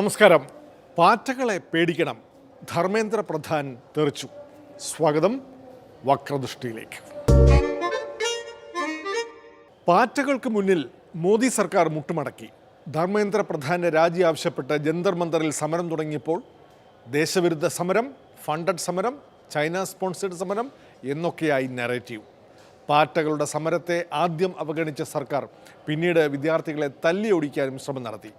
നമസ്കാരം. പാറ്റകളെ പേടിക്കണം, ധർമ്മേന്ദ്ര പ്രധാൻ തെറിച്ചു. സ്വാഗതം വക്രദൃഷ്ടിയിലേക്ക്. പാറ്റകൾക്ക് മുന്നിൽ മോദി സർക്കാർ മുട്ടുമടക്കി. ധർമ്മേന്ദ്ര പ്രധാന്റെ രാജി ആവശ്യപ്പെട്ട് ജന്തർ മന്ദറിൽ സമരം തുടങ്ങിയപ്പോൾ ദേശവിരുദ്ധ സമരം, ഫണ്ടഡ് സമരം, ചൈന സ്പോൺസേഡ് സമരം എന്നൊക്കെയായി നറേറ്റീവ്. പാറ്റകളുടെ സമരത്തെ ആദ്യം അവഗണിച്ച സർക്കാർ പിന്നീട് വിദ്യാർത്ഥികളെ തല്ലിയൊടിക്കാനും ശ്രമം നടത്തി.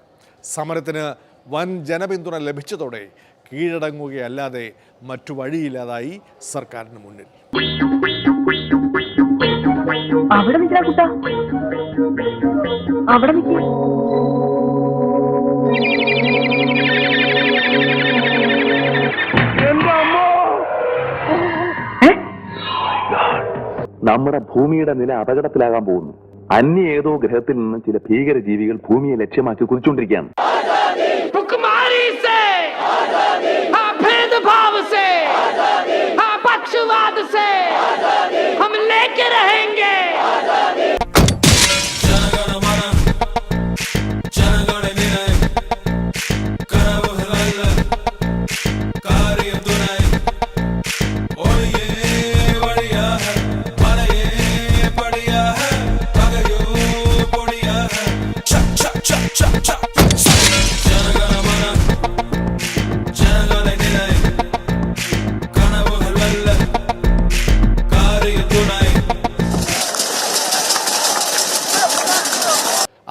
സമരത്തിന് വൻ ജനപിന്തുണ ലഭിച്ചതോടെ കീഴടങ്ങുകയല്ലാതെ മറ്റു വഴിയില്ലാതായി സർക്കാരിന് മുന്നിൽ. നമ്മുടെ ഭൂമിയുടെ നില അപകടത്തിലാകാൻ പോകുന്നു. അന്യ ഏതോ ഗ്രഹത്തിൽ നിന്ന് ചില ഭീകര ജീവികൾ ഭൂമിയെ ലക്ഷ്യമാക്കി കുതിച്ചുകൊണ്ടിരിക്കുകയാണ്.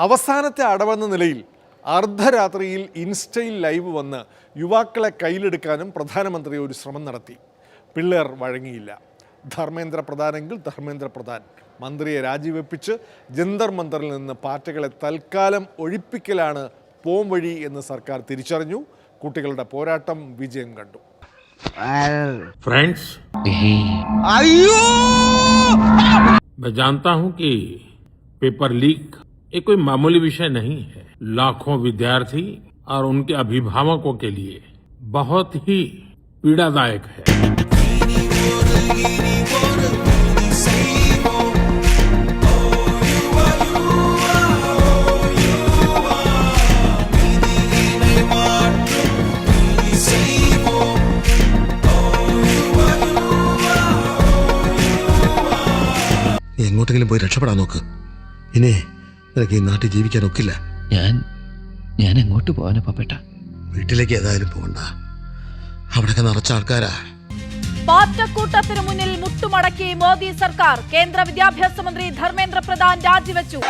അവസാനത്തെ അടവെന്ന നിലയിൽ അർദ്ധരാത്രിയിൽ ഇൻസ്റ്റയിൽ ലൈവ് വന്ന് യുവാക്കളെ കയ്യിലെടുക്കാനും പ്രധാനമന്ത്രി ഒരു ശ്രമം നടത്തി. പിള്ളേർ വഴങ്ങിയില്ല. ധർമ്മേന്ദ്ര പ്രധാനെങ്കിൽ ധർമ്മേന്ദ്ര പ്രധാൻ. മന്ത്രിയെ രാജിവെപ്പിച്ച് ജന്തർ മന്ദറിൽ നിന്ന് പാറ്റകളെ തൽക്കാലം ഒഴിപ്പിക്കലാണ് പോം വഴി എന്ന് സർക്കാർ തിരിച്ചറിഞ്ഞു. കുട്ടികളുടെ പോരാട്ടം വിജയം കണ്ടു. फ्रेंड्स, मैं जानता हूं कि पेपर लीक ये कोई मामूली विषय नहीं है. लाखों विद्यार्थी और उनके अभिभावकों के लिए बहुत ही पीड़ादायक है. എങ്ങോട്ടെങ്കിലും പോയി രക്ഷപ്പെടാൻ നോക്ക്. ഇനി നിനക്ക് ഈ നാട്ടിൽ ജീവിക്കാൻ ഒക്കില്ല. ഞാൻ എങ്ങോട്ട് പോകാനാ പാപ്പേട്ട? വീട്ടിലേക്ക് ഏതായാലും പോകണ്ട. അവിടെയൊക്കെ നിറച്ച ആൾക്കാരാ. പാറ്റക്കൂട്ടത്തിന് മുന്നിൽ മുട്ടുമടക്കി മോദി സർക്കാർ. കേന്ദ്ര വിദ്യാഭ്യാസ മന്ത്രി ധർമ്മേന്ദ്ര പ്രധാൻ രാജിവെച്ചു.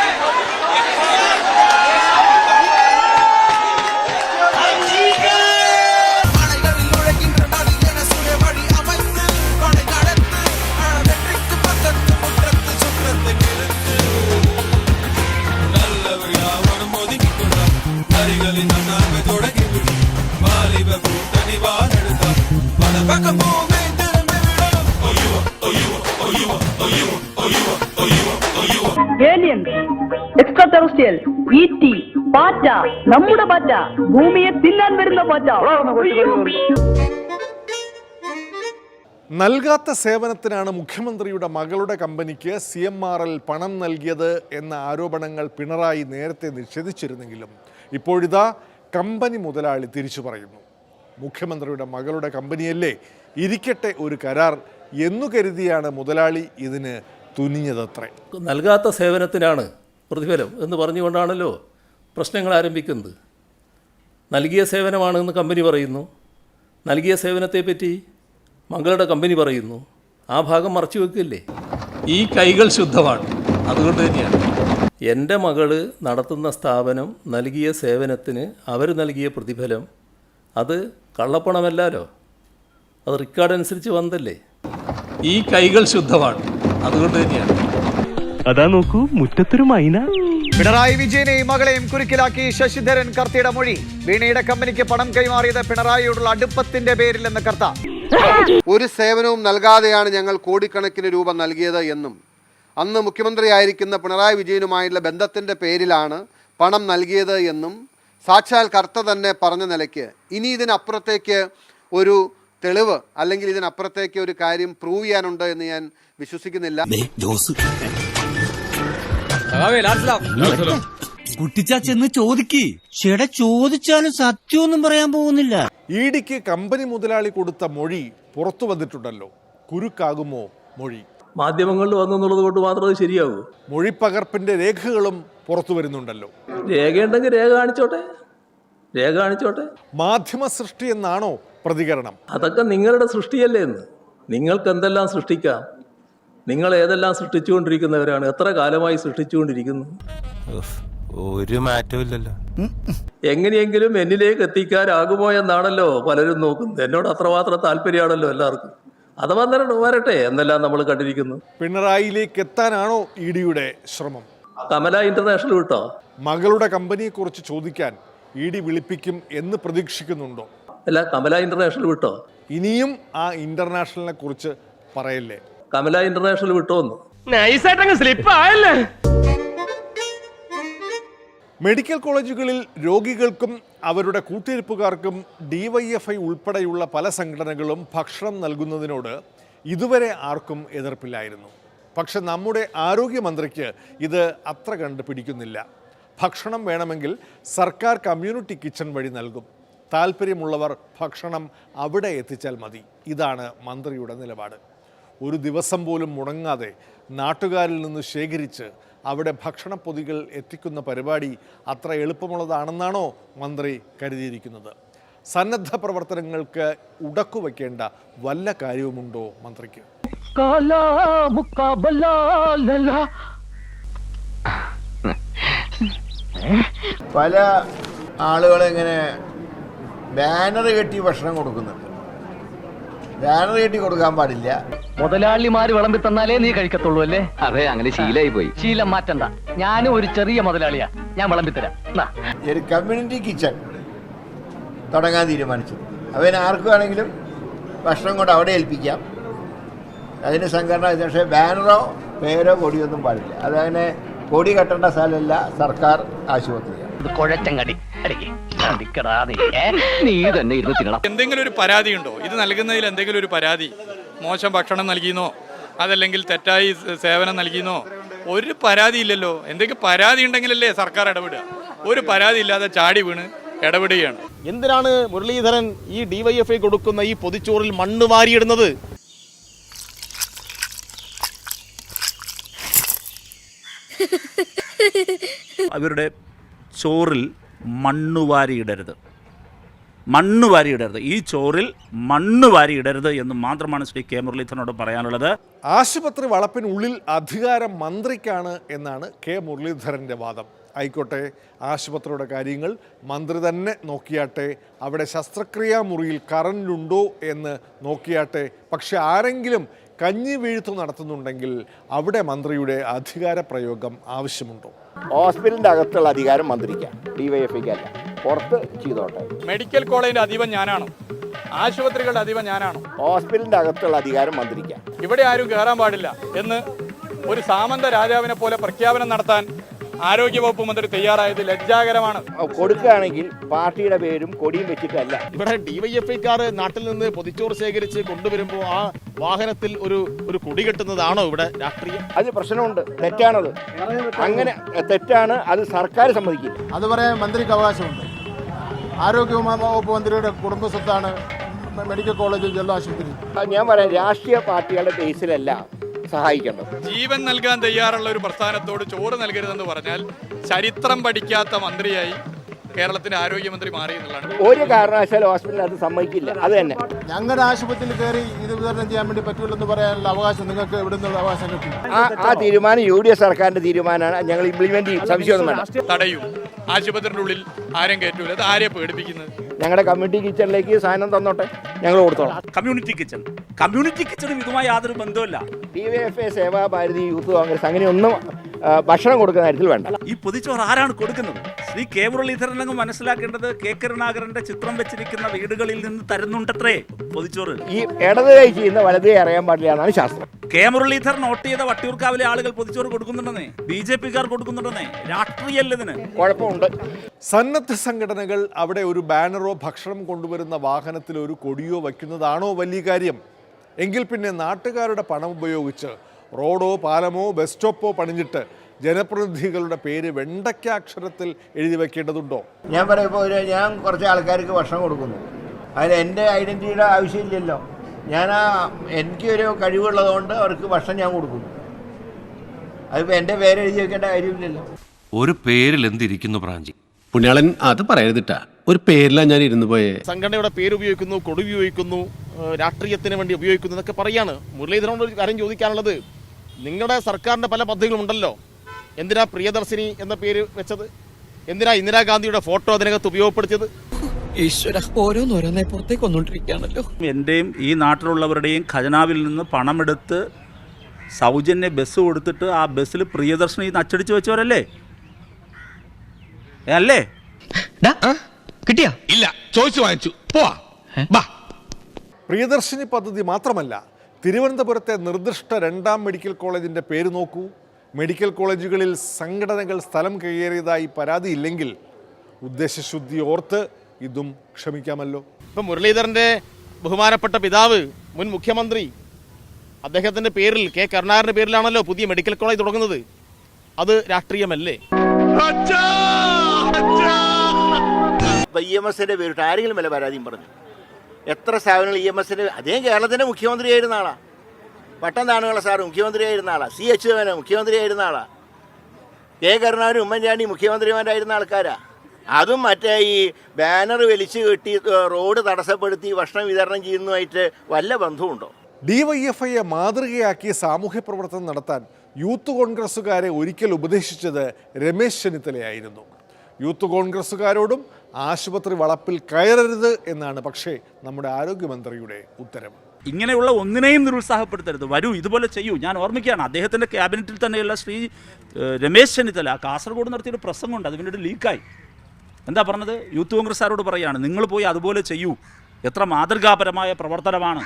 എക്സ്ട്രാ ടെറസ്ട്രിയൽ, ഈറ്റി, പാറ്റ, നമ്മുടെ പാറ്റ, ഭൂമിയെ തിന്നാൻ വരുന്ന പാറ്റ. നൽകാത്ത സേവനത്തിനാണ് മുഖ്യമന്ത്രിയുടെ മകളുടെ കമ്പനിക്ക് CMRL പണം നൽകിയത് എന്ന ആരോപണങ്ങൾ പിണറായി നേരത്തെ നിഷേധിച്ചിരുന്നെങ്കിലും ഇപ്പോഴിതാ കമ്പനി മുതലാളി തിരിച്ചു പറയുന്നു. മുഖ്യമന്ത്രിയുടെ മകളുടെ കമ്പനിയല്ലേ, ഇരിക്കട്ടെ ഒരു കരാർ എന്നു കരുതിയാണ് മുതലാളി ഇതിന് തുനിഞ്ഞതത്രേ. നൽകാത്ത സേവനത്തിനാണ് പ്രതിഫലം എന്ന് പറഞ്ഞുകൊണ്ടാണല്ലോ പ്രശ്നങ്ങൾ ആരംഭിക്കുന്നത്. നൽകിയ സേവനമാണെന്ന് കമ്പനി പറയുന്നു. നൽകിയ സേവനത്തെപ്പറ്റി മകളുടെ കമ്പനി പറയുന്നു. ആ ഭാഗം മറച്ചു വെക്കില്ലേ? ഈ കൈകൾ ശുദ്ധമാണ്. അതുകൊണ്ട് തന്നെയാണ് എൻ്റെ മകള് നടത്തുന്ന സ്ഥാപനം നൽകിയ സേവനത്തിന് അവർ നൽകിയ പ്രതിഫലം അത് കള്ളപ്പണമല്ലല്ലോ, അത് റെക്കോർഡ് അനുസരിച്ച് വന്നല്ലേ. ഈ കൈകൾ ശുദ്ധമാണ്. അതുകൊണ്ട് തന്നെയാണ്. അതാ നോക്കൂ, മുറ്റത്തൊരു മൈന. പിണറായി വിജയനെയും മകളെയും കുരുക്കിലാക്കി ശശിധരൻ കർത്തയുടെ മൊഴി. വീണയുടെ കമ്പനിക്ക് പണം കൈമാറിയത് പിണറായിയോടുള്ള അടുപ്പത്തിന്റെ പേരിലെന്ന് കർത്ത. ഒരു സേവനവും നൽകാതെയാണ് ഞങ്ങൾ കോടിക്കണക്കിന് രൂപ നൽകിയത് എന്നും അന്ന് മുഖ്യമന്ത്രിയായിരിക്കുന്ന പിണറായി വിജയനുമായുള്ള ബന്ധത്തിന്റെ പേരിലാണ് പണം നൽകിയത് എന്നും സാക്ഷാൽ കർത്ത തന്നെ പറഞ്ഞ നിലയ്ക്ക് ഇനി ഇതിനപ്പുറത്തേക്ക് ഒരു തെളിവ് അല്ലെങ്കിൽ ഇതിനപ്പുറത്തേക്ക് ഒരു കാര്യം പ്രൂവ് ചെയ്യാനുണ്ട് എന്ന് ഞാൻ വിശ്വസിക്കുന്നില്ല. കുട്ടിച്ചാച്ചെന്ന് ചോദിക്ക്. ചേട്ടാ ചോദിച്ചാലും സത്യമൊന്നും പറയാൻ പോകുന്നില്ല. ഇഡിക്ക് കമ്പനി മുതലാളി കൊടുത്ത മൊഴി പുറത്തു വന്നിട്ടുണ്ടല്ലോ. കുരുക്കാകുമോ മൊഴി? മാധ്യമങ്ങളിൽ വന്നെന്നുള്ളത് കൊണ്ട് മാത്രം അത് ശരിയാവൂ? മൊഴിപ്പകർപ്പിന്റെ രേഖകളും പുറത്തു വരുന്നുണ്ടല്ലോ. രേഖയുണ്ടെങ്കിൽ രേഖ കാണിച്ചോട്ടെ, രേഖ കാണിച്ചോട്ടെ. മാധ്യമ സൃഷ്ടി എന്നാണോ പ്രതികരണം? അതൊക്കെ നിങ്ങളുടെ സൃഷ്ടിയല്ലേ എന്ന്. നിങ്ങൾക്ക് എന്തെല്ലാം സൃഷ്ടിക്കാം. നിങ്ങൾ ഏതെല്ലാം സൃഷ്ടിച്ചുകൊണ്ടിരിക്കുന്നവരാണ്. എത്ര കാലമായി സൃഷ്ടിച്ചുകൊണ്ടിരിക്കുന്നു. ഒരു മാറ്റവും ഇല്ലല്ലോ. എങ്ങനെയെങ്കിലും എന്നിലേക്ക് എത്തിക്കാനാകുമോ എന്നാണല്ലോ പലരും നോക്കുന്നത്. എന്നോട് അത്രമാത്രം താല്പര്യമാണല്ലോ എല്ലാവർക്കും. അഥവാ വരട്ടെ എന്നെല്ലാം നമ്മൾ കണ്ടിരിക്കുന്നു. പിണറായിലേക്ക് എത്താനാണോ ഇഡിയുടെ ശ്രമം? കമല ഇന്റർനാഷണൽ വിട്ടോ? മകളുടെ കമ്പനിയെക്കുറിച്ച് ചോദിക്കാൻ ഇഡി വിളിപ്പിക്കും എന്ന് പ്രതീക്ഷിക്കുന്നുണ്ടോ? അല്ല, കമല ഇന്റർനാഷണൽ വിട്ടോ? ഇനിയും ആ ഇന്റർനാഷണലിനെ കുറിച്ച് പറയല്ലേ. കമല ഇന്റർനാഷണൽ വിട്ടോന്ന്. മെഡിക്കൽ കോളേജുകളിൽ രോഗികൾക്കും അവരുടെ കൂട്ടിരിപ്പുകാർക്കും DYFI ഉൾപ്പെടെയുള്ള പല സംഘടനകളും ഭക്ഷണം നൽകുന്നതിനോട് ഇതുവരെ ആർക്കും എതിർപ്പില്ലായിരുന്നു. പക്ഷെ നമ്മുടെ ആരോഗ്യമന്ത്രിക്ക് ഇത് അത്ര കണ്ട് പിടിക്കുന്നില്ല. ഭക്ഷണം വേണമെങ്കിൽ സർക്കാർ കമ്മ്യൂണിറ്റി കിച്ചൺ വഴി നൽകും. താല്പര്യമുള്ളവർ ഭക്ഷണം അവിടെ എത്തിച്ചാൽ മതി. ഇതാണ് മന്ത്രിയുടെ നിലപാട്. ഒരു ദിവസം പോലും മുടങ്ങാതെ നാട്ടുകാരിൽ നിന്ന് ശേഖരിച്ച് അവിടെ ഭക്ഷണപ്പൊതികൾ എത്തിക്കുന്ന പരിപാടി അത്ര എളുപ്പമുള്ളതാണെന്നാണോ മന്ത്രി കരുതിയിരിക്കുന്നത്? സന്നദ്ധ പ്രവർത്തനങ്ങൾക്ക് ഉടക്കുവയ്ക്കേണ്ട വല്ല കാര്യവുമുണ്ടോ മന്ത്രിക്ക്? പല ആളുകളും ഇങ്ങനെ ബാനർ കെട്ടി ഭക്ഷണം കൊടുക്കുന്നുണ്ട്. ബാനർ കെട്ടി കൊടുക്കാൻ പാടില്ല. മുതലാളിമാര് വിളമ്പി തന്നാലേ നീ കഴിക്കത്തുള്ളൂ അല്ലേ? അതെ, അങ്ങനെ ശീലായി പോയി. ശീലം മാറ്റണ്ട. ഞാനും ഒരു ചെറിയ മുതലാളിയാ, ഞാൻ വിളമ്പിത്തരാം. ഒരു കമ്മ്യൂണിറ്റി കിച്ചൺ തുടങ്ങാൻ തീരുമാനിച്ചു. അവന് ആർക്ക് വേണമെങ്കിലും ഭക്ഷണം കൊണ്ട് അവിടെ ഏൽപ്പിക്കാം. അതിന് സംഘടന, പക്ഷേ ബാനറോ പേരോ കൊടിയൊന്നും പാടില്ല. അതങ്ങനെ കൊടി കെട്ടേണ്ട സ്ഥലമല്ല സർക്കാർ ആശുപത്രിയാണ്. കുഴച്ചങ്ങടി നീ തന്നെ ഇരുന്ന് തിന്നണം. എന്തെങ്കിലും ഒരു പരാതി ഉണ്ടോ? ഇത് നൽകുന്നതിൽ എന്തെങ്കിലും ഒരു പരാതി, മോശം ഭക്ഷണം നൽകിയെന്നോ അതല്ലെങ്കിൽ തെറ്റായി സേവനം നൽകിയെന്നോ ഒരു പരാതി ഇല്ലല്ലോ. എന്തെങ്കിലും പരാതി ഉണ്ടെങ്കിലല്ലേ സർക്കാർ ഇടപെടുക. ഒരു പരാതി ഇല്ലാതെ ചാടി വീണ് ഇടപെടുകയാണ്. എന്തിനാണ് മുരളീധരൻ ഈ DYFI കൊടുക്കുന്ന ഈ പൊതിച്ചോറിൽ മണ്ണ് വാരിയിടുന്നത്? അവരുടെ ചോറിൽ മണ്ണ് വാരിയിടരുത്, മണ്ണ് വാരിയിടരുത്. ഈ ചോറിൽ മണ്ണ് വാരിയിടരുത് എന്ന് മാത്രമാണ് ശ്രീ കെ മുരളീധരനോട് പറയാനുള്ളത്. ആശുപത്രി വളപ്പിനുള്ളിൽ അധികാരം മന്ത്രിക്കാണ് എന്നാണ് കെ മുരളീധരൻ്റെ വാദം. ആയിക്കോട്ടെ, ആശുപത്രിയുടെ കാര്യങ്ങൾ മന്ത്രി തന്നെ നോക്കിയാട്ടെ. അവിടെ ശസ്ത്രക്രിയാ മുറിയിൽ കറണ്ടുണ്ടോ എന്ന് നോക്കിയാട്ടെ. പക്ഷെ ആരെങ്കിലും കഞ്ഞി വീഴ്ത്തു നടത്തുന്നുണ്ടെങ്കിൽ അവിടെ മന്ത്രിയുടെ അധികാര പ്രയോഗം ആവശ്യമുണ്ടോ? ഹോസ്പിറ്റലിന്റെ അകത്തുള്ള അധികാരം മന്ത്രിക്കാം, DYFIക്കല്ല. പുറത്ത് ചെയ്തോട്ടെ. മെഡിക്കൽ കോളേജിന്റെ അധിപൻ ഞാനാണോ? ആശുപത്രികളുടെ അധിപൻ ഞാനാണോ? ഹോസ്പിറ്റലിന്റെ അകത്തുള്ള അധികാരം മന്ത്രിക്കാം. ഇവിടെ ആരും കയറാൻ പാടില്ല എന്ന് ഒരു സാമന്ത രാജാവിനെ പോലെ പ്രഖ്യാപനം നടത്താൻ ആരോഗ്യവകുപ്പ് മന്ത്രി തയ്യാറായത് ലജ്ജാകരമാണ്. കൊടുക്കുകയാണെങ്കിൽ പാർട്ടിയുടെ പേരും കൊടിയും വെച്ചിട്ടല്ല. ഇവിടെ DYFIക്കാർ നാട്ടിൽ നിന്ന് പൊതിച്ചോറ് ശേഖരിച്ച് കൊണ്ടുവരുമ്പോൾ ആ വാഹനത്തിൽ ഒരു കൊടി കെട്ടുന്നതാണോ ഇവിടെ രാഷ്ട്രീയം? അത് പ്രശ്നമുണ്ട്, തെറ്റാണത്. അങ്ങനെ തെറ്റാണ്, അത് സർക്കാർ സമ്മതിക്കില്ല. അത് പറയാൻ മന്ത്രിക്ക് അവകാശമുണ്ട്. ആരോഗ്യ വകുപ്പ് മന്ത്രിയുടെ കുടുംബ സ്വത്താണ് മെഡിക്കൽ കോളേജ് ജില്ലാ ആശുപത്രി. ഞാൻ പറയാം, രാഷ്ട്രീയ പാർട്ടികളുടെ ബേസിലല്ല സഹായിക്കേണ്ടത്. ജീവൻ നൽകാൻ തയ്യാറുള്ള ഒരു പ്രസ്ഥാനത്തോട് ചോറ് നൽകരുതെന്ന് പറഞ്ഞാൽ ചരിത്രം പഠിക്കാത്ത മന്ത്രിയായി കേരളത്തിന്റെ ആരോഗ്യമന്ത്രി മാറി എന്നുള്ളതാണ്. ഒരു കാരണവശാലും ഹോസ്പിറ്റലിൽ അത് സമ്മതിക്കില്ല. അത് തന്നെ ഞങ്ങളുടെ ആശുപത്രിയിൽ കയറി ഇത് വിതരണം ചെയ്യാൻ വേണ്ടി പറ്റുള്ളൂ പറയാനുള്ള അവകാശം നിങ്ങൾക്ക് എവിടെ നിന്ന് അവകാശം കിട്ടി? ആ തീരുമാനം UDF സർക്കാരിന്റെ തീരുമാനമാണ്. ഞങ്ങൾ ഇംപ്ലിമെന്റ് ചെയ്യും, സംശയമൊന്നും വേണ്ട. തടയും. ആശുപത്രിയുടെ ഉള്ളിൽ ആരും കയറ്റൂല. അത് ആരെയെ പേടിപ്പിക്കുന്നത്? ഞങ്ങളുടെ കമ്മ്യൂണിറ്റി കിച്ചണിലേക്ക് സാധനം തന്നോട്ടെ, ഞങ്ങൾ കൊടുത്തോളാം. കമ്മ്യൂണിറ്റി കിച്ചണും ഇതുമായി യാതൊരു ബന്ധമില്ല. DYFI, സേവാഭാരതി, യൂത്ത് കോൺഗ്രസ് അങ്ങനെയൊന്നും ഭക്ഷണം കൊടുക്കുന്ന കാര്യത്തിൽ വേണ്ട. ഈ പൊതിച്ചോറ് ആരാണ് കൊടുക്കുന്നത്? ശ്രീ കെ മുരളീധരനങ്ങ് മനസ്സിലാക്കേണ്ടത് കെ കരുണാകരന്റെ ചിത്രം വെച്ചിരിക്കുന്ന വീടുകളിൽ നിന്ന് തരുന്നുണ്ടത്രേ പൊതിച്ചോറ്. ഈ ഇടത് കൈ ചെയ്യുന്ന വലത് കൈ അറിയാൻ പാടില്ല എന്നാണ് ശാസ്ത്രം. കെ മുരളീധരൻ വോട്ട് ചെയ്ത വട്ടിയൂർക്കാവിലെ ആളുകൾ പൊതിച്ചോറ് കൊടുക്കുന്നുണ്ടെന്നേ, BJPക്കാർ കൊടുക്കുന്നുണ്ടെന്നേ. രാഷ്ട്രീയല്ല ഇതിന്. കുഴപ്പമുണ്ട്. സന്നദ്ധ സംഘടനകൾ അവിടെ ഒരു ബാനറോ ഭക്ഷണം കൊണ്ടുവരുന്ന വാഹനത്തിൽ ഒരു കൊടിയോ വയ്ക്കുന്നതാണോ വലിയ കാര്യം? എങ്കിൽ പിന്നെ നാട്ടുകാരുടെ പണം ഉപയോഗിച്ച് റോഡോ പാലമോ ബസ് സ്റ്റോപ്പോ പണിഞ്ഞിട്ട് ജനപ്രതിനിധികളുടെ പേര് വെണ്ടയ്ക്കാക്ഷരത്തിൽ എഴുതി വെക്കേണ്ടതുണ്ടോ? ഞാൻ പറയുമ്പോൾ ഞാൻ കുറച്ച് ആൾക്കാർക്ക് ഭക്ഷണം കൊടുക്കുന്നു, അതിന് എൻ്റെ ഐഡൻറ്റിറ്റിയുടെ ആവശ്യമില്ലല്ലോ. എനിക്കൊരു കഴിവുള്ളതുകൊണ്ട് അവർക്ക് ഭക്ഷണം ഞാൻ കൊടുക്കുന്നു. അതിപ്പോൾ എൻ്റെ പേര് എഴുതി വെക്കേണ്ട കാര്യമില്ലല്ലോ. ഒരു പേരിൽ എന്തിരിക്കുന്നു പ്രാഞ്ചി? പുണ്യാളൻ അത് പറയരുതിട്ടാ, ഒരു പേരിലാണ് ഞാൻ ഇരുന്നു പോയേ. സംഘടനയുടെ പേര് ഉപയോഗിക്കുന്നു, കൊടി ഉപയോഗിക്കുന്നു, രാഷ്ട്രീയത്തിന് വേണ്ടി ഉപയോഗിക്കുന്നു എന്നൊക്കെ പറയാണ്. മുരളീധരനോട് ഒരു കാര്യം ചോദിക്കാനുള്ളത്, നിങ്ങളുടെ സർക്കാരിൻ്റെ പല പദ്ധതികളുണ്ടല്ലോ, എന്തിനാ പ്രിയദർശിനി എന്ന പേര് വെച്ചത്? എന്തിനാ ഇന്ദിരാഗാന്ധിയുടെ ഫോട്ടോ അതിനകത്ത് ഉപയോഗപ്പെടുത്തിയത്? ഈശ്വര, ഓരോന്നോരോന്നെ പുറത്തേക്ക് വന്നുകൊണ്ടിരിക്കുകയാണല്ലോ. എൻ്റെയും ഈ നാട്ടിലുള്ളവരുടെയും ഖജനാവിൽ നിന്ന് പണമെടുത്ത് സൗജന്യ ബസ് കൊടുത്തിട്ട് ആ ബസ്സിൽ പ്രിയദർശിനി അച്ചടിച്ച് വെച്ചവരല്ലേ അല്ലേ? കിട്ടിയാ? ഇല്ല, ചോദിച്ചു വാങ്ങിച്ചു. പ്രിയദർശിനി പദ്ധതി മാത്രമല്ല, തിരുവനന്തപുരത്തെ നിർദ്ദിഷ്ട 2ാം മെഡിക്കൽ കോളേജിൻ്റെ പേര് നോക്കൂ. മെഡിക്കൽ കോളേജുകളിൽ സംഘടനകൾ സ്ഥലം കയ്യേറിയതായി പരാതിയില്ലെങ്കിൽ ഉദ്ദേശശുദ്ധി ഓർത്ത് ഇതും ക്ഷമിക്കാമല്ലോ. ഇപ്പം മുരളീധരൻ്റെ ബഹുമാനപ്പെട്ട പിതാവ്, മുൻ മുഖ്യമന്ത്രി, അദ്ദേഹത്തിൻ്റെ പേരിൽ, കെ കരുണാകരൻ്റെ പേരിലാണല്ലോ പുതിയ മെഡിക്കൽ കോളേജ് തുടങ്ങുന്നത്. അത് രാഷ്ട്രീയമല്ലേ? EMSന്റെ പേരിട്ട് ആരെങ്കിലും വല്ല പരാതിയും പറഞ്ഞു? എത്ര സ്ഥാപനങ്ങൾ EMSന്റെ, അദ്ദേഹം കേരളത്തിൻ്റെ മുഖ്യമന്ത്രിയായിരുന്ന ആളാണ്. പട്ടം താണുകള സാറ് മുഖ്യമന്ത്രിയായിരുന്ന ആളാണ്. CH മുഖ്യമന്ത്രിയായിരുന്ന ആളാണ്. കെ കരുണാകരൻ, ഉമ്മൻചാണ്ടി മുഖ്യമന്ത്രിമാരായിരുന്ന ആൾക്കാരാ. അതും മറ്റേ ഈ ബാനർ വലിച്ചു കെട്ടി റോഡ് തടസ്സപ്പെടുത്തി ഭക്ഷണം വിതരണം ചെയ്യുന്നതുമായിട്ട് വല്ല ബന്ധവുമുണ്ടോ? DYFIയെ മാതൃകയാക്കി സാമൂഹ്യ പ്രവർത്തനം നടത്താൻ യൂത്ത് കോൺഗ്രസ്സുകാരെ ഒരിക്കൽ ഉപദേശിച്ചത് രമേശ് ചെന്നിത്തലയായിരുന്നു. യൂത്ത് കോൺഗ്രസ്സുകാരോടും ആശുപത്രി വളപ്പിൽ കയറരുത് എന്നാണ് പക്ഷേ നമ്മുടെ ആരോഗ്യമന്ത്രിയുടെ ഉത്തരവ്. ഇങ്ങനെയുള്ള ഒന്നിനെയും നിരുത്സാഹപ്പെടുത്തരുത്. വരൂ, ഇതുപോലെ ചെയ്യൂ. ഞാൻ ഓർമ്മിക്കുകയാണ്, അദ്ദേഹത്തിൻ്റെ ക്യാബിനറ്റിൽ തന്നെയുള്ള ശ്രീ രമേശ് ചെന്നിത്തല കാസർഗോഡ് നടത്തിയൊരു പ്രസംഗമുണ്ട്, അത് പിന്നീട് ലീക്കായി. എന്താ പറഞ്ഞത്? യൂത്ത് കോൺഗ്രസ്സുകാരോട് പറയുകയാണ്, നിങ്ങൾ പോയി അതുപോലെ ചെയ്യൂ, എത്ര മാതൃകാപരമായ പ്രവർത്തനമാണ്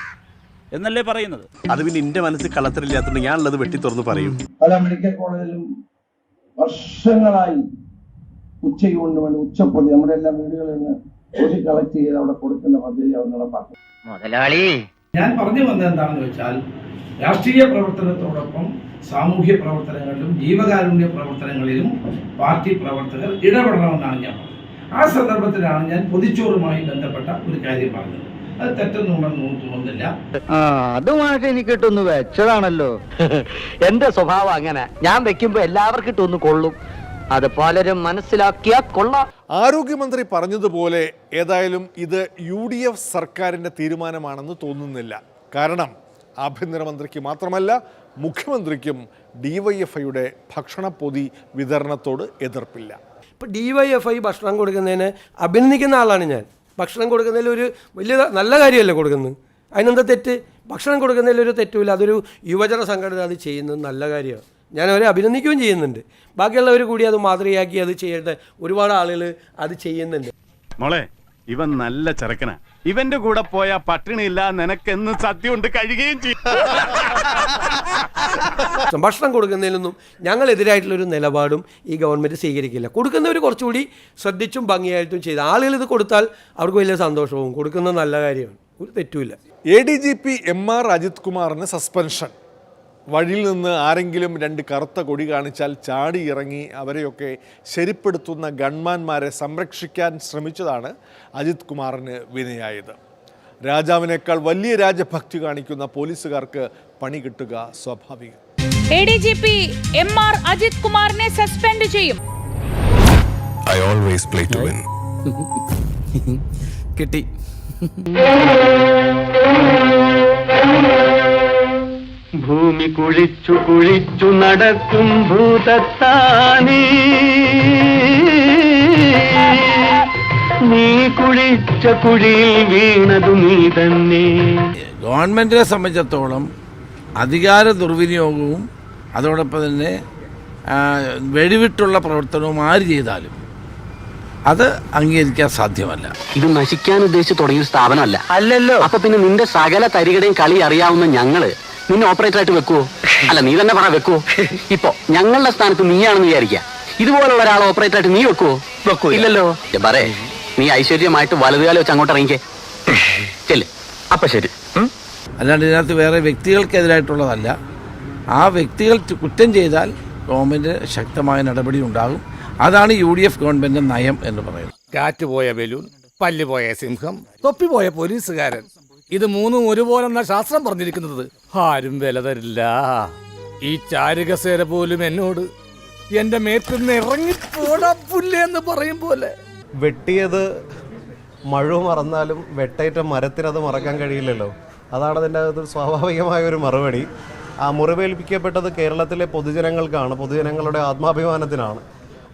എന്നല്ലേ പറയുന്നത്. അത് പിന്നെ എന്റെ മനസ്സിൽ കളത്തിലില്ലാത്തതുകൊണ്ട് ഞാനുള്ളത് വെട്ടി തുറന്ന് പറയും. പല മെഡിക്കൽ കോളേജിലും വർഷങ്ങളായി ഉച്ചയൂണിന് വേണ്ടി ഉച്ചപ്പൊതി നമ്മുടെ എല്ലാ വീടുകളിൽ നിന്ന് പൊതി കളക്ട് ചെയ്ത് അവിടെ കൊടുക്കുന്ന പദ്ധതി അവർ നടപ്പാക്കും. മുതലാളി, ഞാൻ പറഞ്ഞു വന്നത് എന്താണെന്ന് വെച്ചാൽ, രാഷ്ട്രീയ പ്രവർത്തനത്തോടൊപ്പം സാമൂഹ്യ പ്രവർത്തനങ്ങളിലും ജീവകാരുണ്യ പ്രവർത്തനങ്ങളിലും പാർട്ടി പ്രവർത്തകർ ഇടപെടണമെന്നാണ് ഞാൻ പറഞ്ഞത്. ആ സന്ദർഭത്തിലാണ് ഞാൻ പൊതിച്ചോറുമായി ബന്ധപ്പെട്ട ഒരു കാര്യം പറഞ്ഞത്. അത് തെറ്റൊന്നുണ്ടെന്ന് തോന്നുന്നില്ല. അതുമായിട്ട് എനിക്ക് ഇട്ടൊന്ന് വെച്ചതാണല്ലോ. എന്റെ സ്വഭാവം അങ്ങനെ, ഞാൻ വെക്കുമ്പോ എല്ലാവർക്കും ഇട്ടൊന്ന് കൊള്ളും. അത് പലരും മനസ്സിലാക്കിയാ കൊള്ളാം. ആരോഗ്യമന്ത്രി പറഞ്ഞതുപോലെ ഏതായാലും ഇത് UDF സർക്കാരിൻ്റെ തീരുമാനമാണെന്ന് തോന്നുന്നില്ല. കാരണം ആഭ്യന്തരമന്ത്രിക്ക് മാത്രമല്ല, മുഖ്യമന്ത്രിക്കും DYFIയുടെ ഭക്ഷണപ്പൊതി വിതരണത്തോട് എതിർപ്പില്ല. ഇപ്പം DYFI ഭക്ഷണം കൊടുക്കുന്നതിന് അഭിനന്ദിക്കുന്ന ആളാണ് ഞാൻ. ഭക്ഷണം കൊടുക്കുന്നതിൽ ഒരു വലിയ നല്ല കാര്യമല്ലേ കൊടുക്കുന്നത്, അതിനെന്താ തെറ്റ്? ഭക്ഷണം കൊടുക്കുന്നതിൽ ഒരു തെറ്റുമില്ല. അതൊരു യുവജന സംഘടന അത് ചെയ്യുന്നത് നല്ല കാര്യമാണ്. ഞാൻ അവരെ അഭിനന്ദിക്കുകയും ചെയ്യുന്നുണ്ട്. ബാക്കിയുള്ളവർ കൂടി അത് മാതൃകയാക്കി അത് ചെയ്യേണ്ട ഒരുപാട് ആളുകൾ അത് ചെയ്യുന്നുണ്ട്. മോളെ, ഇവൻ നല്ല ചെറുക്കനാ. ഇവന്റെ കൂടെ പോയാ പട്ടിണിയില്ല, നിനക്കെന്ന് സദ്യ കൊണ്ട് കഴിയുകയും ചെയ്യും. ഭക്ഷണം കൊടുക്കുന്നതിലൊന്നും ഞങ്ങളെതിരായിട്ടുള്ളൊരു നിലപാടും ഈ ഗവൺമെൻറ് സ്വീകരിക്കില്ല. കൊടുക്കുന്നവർ കുറച്ചുകൂടി ശ്രദ്ധിച്ചും ഭംഗിയായിട്ടും ചെയ്ത് ആളുകൾ ഇത് കൊടുത്താൽ അവർക്ക് വലിയ സന്തോഷവും, കൊടുക്കുന്നത് നല്ല കാര്യമാണ്, ഒരു തെറ്റുമില്ല. ADGP MR അജിത് കുമാറിന് സസ്പെൻഷൻ. വഴിയിൽ നിന്ന് ആരെങ്കിലും 2 കറുത്ത കൊടി കാണിച്ചാൽ ചാടി ഇറങ്ങി അവരെയൊക്കെ ശരിപ്പെടുത്തുന്ന ഗൺമാന്മാരെ സംരക്ഷിക്കാൻ ശ്രമിച്ചതാണ് അജിത് കുമാറിന് വിനയായത്. രാജാവിനേക്കാൾ വലിയ രാജഭക്തി കാണിക്കുന്ന പോലീസുകാർക്ക് പണി കിട്ടുക സ്വാഭാവികം. ADGP MR അജിത് കുമാറിനെ സസ്പെൻഡ് ചെയ്യും. I always play to win. കിട്ടി. ഭൂമി കുഴിച്ചു കുഴിച്ചു നടക്കും ഭൂതത്താനേ, നീ കുഴിച്ച കുഴിയിൽ വീണതു നീ തന്നെ. ഗവൺമെൻറ്റിനെ സംബന്ധിച്ചിടത്തോളം അധികാര ദുർവിനിയോഗവും അതോടൊപ്പം തന്നെ വെടിവിട്ടുള്ള പ്രവർത്തനവും ആര് ചെയ്താലും അത് അംഗീകരിക്കാൻ സാധ്യമല്ല. ഇത് നശിക്കാൻ ഉദ്ദേശിച്ച് തുടങ്ങിയ സ്ഥാപനമല്ല. അല്ലല്ലോ. അപ്പൊ പിന്നെ നിന്റെ സകല തരികടയും കളി അറിയാവുന്ന ഞങ്ങള് നിന്നെ ഓപ്പറേറ്ററായിട്ട് വെക്കുവോ? അല്ല, നീ തന്നെ പറ, വെക്കുവോ? ഇപ്പൊ ഞങ്ങളുടെ സ്ഥാനത്ത് നീയാണെന്ന് വിചാരിക്കുക, ഇതുപോലുള്ള ഒരാളെ ഓപ്പറേറ്ററായിട്ട് നീ വെക്കുവോ? ഇല്ലല്ലോ. പറേ, നീ ഐശ്വര്യമായിട്ട് വലതുകാലം വെച്ച് അങ്ങോട്ട് ഇറങ്ങിക്കേ. ചെല്ല്. അപ്പൊ ശരി. അല്ലാണ്ട് ഇതിനകത്ത് വേറെ വ്യക്തികൾക്കെതിരായിട്ടുള്ളതല്ല. ആ വ്യക്തികൾ കുറ്റം ചെയ്താൽ ഗവൺമെൻറ് ശക്തമായ നടപടി ഉണ്ടാകും. അതാണ് UDF ഗവൺമെൻറ് നയം എന്ന് പറയുന്നത്. കാറ്റ് പോയ ബലൂൺ, പല്ല് പോയ സിംഹം, തൊപ്പി പോയ പോലീസുകാരൻ, ഇത് മൂന്നും ഒരുപോലെന്ന ശാസ്ത്രം പറഞ്ഞിരിക്കുന്നത്. ആരും വില തരില്ല. ഈ ചാരുകസേര പോലും എന്നോട് എന്റെ മേത്തുനിന്ന് ഇറങ്ങിപ്പോടാ പുല്ലേ എന്ന് പറയും പോലെ. വെട്ടിയത് മഴ മറന്നാലും വെട്ടേറ്റ മരത്തിനത് മറക്കാൻ കഴിയില്ലല്ലോ. അതാണ് അതിൻ്റെ അകത്ത് സ്വാഭാവികമായ ഒരു മറുപടി. ആ മുറിവേൽപ്പിക്കപ്പെട്ടത് കേരളത്തിലെ പൊതുജനങ്ങൾക്കാണ്, പൊതുജനങ്ങളുടെ ആത്മാഭിമാനത്തിനാണ്.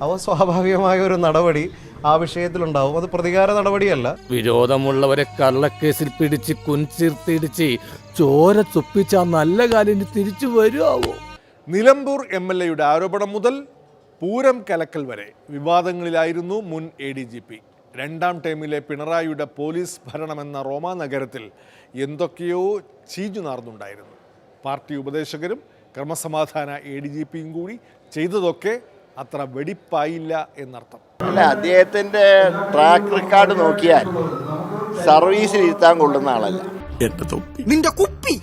അപ്പോൾ സ്വാഭാവികമായ ഒരു നടപടി ആ വിഷയത്തിലുണ്ടാവും. അത് പ്രതികാര നടപടിയല്ല. വിരോധമുള്ളവരെ കള്ളക്കേസിൽ പിടിച്ച് കുൻചിർത്തിടിച്ച് ചോര ചൊപ്പിച്ച നല്ല കാര്യം തിരിച്ചു വരുമോ? നിലമ്പൂർ MLAയുടെ ആരോപണം മുതൽ പൂരം കലക്കൽ വരെ വിവാദങ്ങളിലായിരുന്നു മുൻ ADGP. രണ്ടാം ടൈമിലെ പിണറായിയുടെ പോലീസ് ഭരണമെന്ന റോമാ നഗരത്തിൽ എന്തൊക്കെയോ ചീഞ്ഞു നാർന്നുണ്ടായിരുന്നു. പാർട്ടി ഉപദേശകരും ക്രമസമാധാന ADGPയും കൂടി ചെയ്തതൊക്കെ അത്ര വെടിപ്പായില്ല എന്നർത്ഥം. അല്ല, അദ്ദേഹത്തിൻ്റെ ട്രാക്ക് റെക്കോർഡ് നോക്കിയാൽ സർവീസിൽ ഇരുത്താൻ കൊള്ളുന്ന ആളല്ല. നിന്റെ കുപ്പി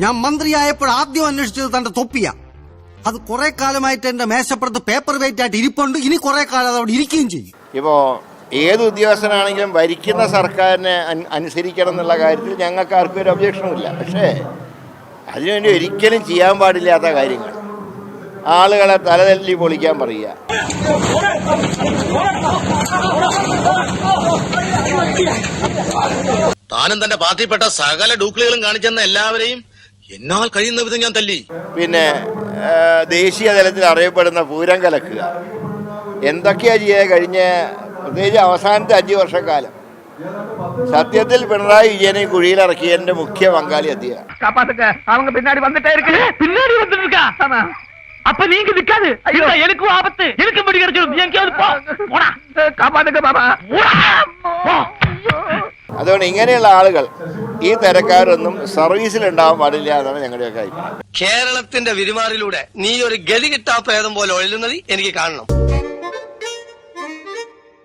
ഞാൻ മന്ത്രിയായപ്പോൾ ആദ്യം അന്വേഷിച്ചത് തന്റെ തൊപ്പിയാ. അത് കുറെ കാലമായിട്ട് എന്റെ മേശപ്പുറത്ത് പേപ്പർ വെയിറ്റ് ആയിട്ട് ഇരിപ്പുണ്ട്. ഇനി കുറെ കാലം അത് അവിടെ ഇരിക്കുകയും ചെയ്യും. ഇപ്പോൾ ഏത് ഉദ്യോഗസ്ഥനാണെങ്കിലും ഭരിക്കുന്ന സർക്കാരിനെ അനുസരിക്കണം എന്നുള്ള കാര്യത്തിൽ ഞങ്ങൾക്ക് ആർക്കും ഒരു ഒബ്ജക്ഷനുമില്ല. പക്ഷേ അതിനുവേണ്ടി ഒരിക്കലും ചെയ്യാൻ പാടില്ലാത്ത കാര്യങ്ങൾ ആളുകളെ തലതല്ലി പൊളിക്കാൻ പറയുക. താനും തന്റെ പാർട്ടിപ്പെട്ട സകല ഡൂക്ലികളും കാണിച്ചെന്ന എല്ലാവരെയും എന്നാൽ കഴിയുന്ന വിധം ഞാൻ തല്ലി. പിന്നെ ദേശീയ തലത്തിൽ അറിയപ്പെടുന്ന പൂരം കലക്കുക, എന്തൊക്കെയാ ചെയ്യാൻ കഴിഞ്ഞ പ്രത്യേകിച്ച് അവസാനത്തെ 5 വർഷക്കാലം. സത്യത്തിൽ പിണറായി വിജയനെ കുഴിയിലിറക്കിയതിന്റെ മുഖ്യ പങ്കാളി അദ്ദേഹം. அவங்க பின்னாடி வந்துட்டே இருக்கு. பின்னாடி வந்துட்டு இருக்கா? அப்ப நீங்க நிக்காது. ஐயோ எனக்கும் ஆபத்து. எனக்கு முடி கிடைச்சிடும். எங்கேயாவது போ. போடா. காப்பாத்துங்க பாபா. അതുകൊണ്ട് ഇങ്ങനെയുള്ള ആളുകൾ ഈ തരക്കാരൊന്നും സർവീസിൽ ഉണ്ടാവാൻ പാടില്ല എന്നാണ് ഞങ്ങളുടെയൊക്കെ അഭിപ്രായം. കേരളത്തിന്റെ വിരുമാറിലൂടെ നീ ഒരു ഗതി കിട്ടാ പ്രേതം പോലെ ഒഴുകുന്നത് എനിക്ക് കാണണം.